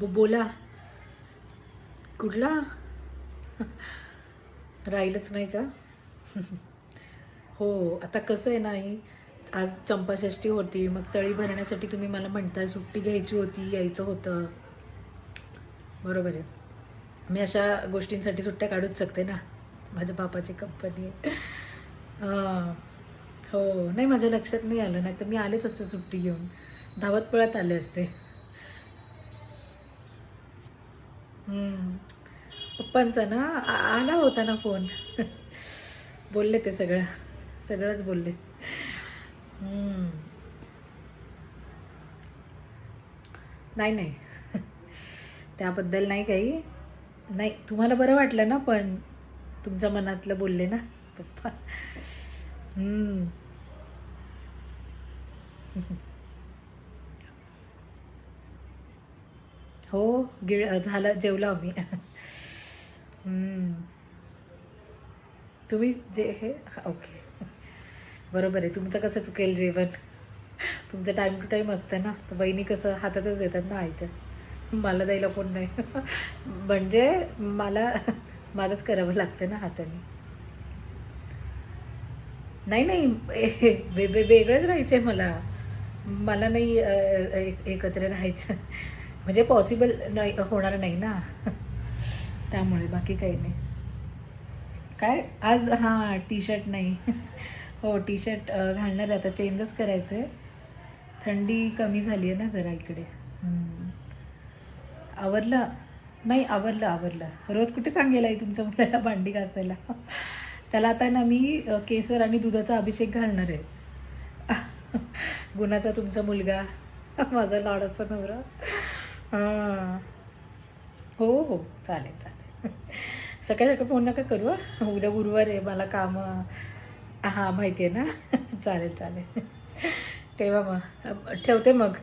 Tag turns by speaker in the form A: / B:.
A: बोला. कुठला? राहीलच नाही का? हो, आता कसं आहे नाही, आज चंपाषष्ठी होती, मग तळी भरण्यासाठी तुम्ही मला म्हणताय सुट्टी घ्यायची होती, यायचं होतं. बरोबर आहे. मी अशा गोष्टींसाठी सुट्ट्या काढूच शकते ना. माझ्या बापाची कंपनी आहे. हां. हो, नाही माझ्या लक्षात नाही आलं, नाही तर मी आलेच असते सुट्टी घेऊन. धावत पळत आले असते. हं. पप्पांचा ना आला होता ना फोन. बोलले ते सगळंच बोलले. हं. नाही, नाही. त्याबद्दल नाही काही. नाही, तुम्हाला बरं वाटलं ना पण तुमच्या मनातलं बोलले ना पप्पा. हं. हो, झालं जेवलो आम्ही. हं. तुम्ही जे हे ओके. बरोबर आहे. तुमचं कसं चुकेल जेवण? तुमचं टाईम टू टाईम असतं ना. तर बहिणी कसं हातातच देतात ना आयतं. मला द्यायला कोण नाही. म्हणजे मला माझंच करावं लागतं ना हाताने. नाही, नाही. वेगळंच राहायचं आहे मला. मला नाही एकत्र राहायचं. म्हणजे पॉसिबल नाही होणार नाही ना. त्यामुळे बाकी काही नाही. काय आज हां, टी-शर्ट नाही. हो, टी-शर्ट घालणार आहे आता चेंजच करायचं आहे. थंडी कमी झाली आहे ना जरा इकडे. हं. आवरलं? नाही आवरलं. रोज कुठे सांगेल आई तुमच्या मुलाला भांडी घासायला. त्याला आता ना मी केसर आणि दुधाचा अभिषेक घालणार आहे. गुणाचा तुमचा मुलगा, माझा लाडाचा नवरा. हां. हो, हो. चालेल. सकाळी फोन नका करू हां. उद्या गुरुवार आहे मला कामं हां, माहिती आहे ना. चालेल. ठेवा मग. ठेवते मग.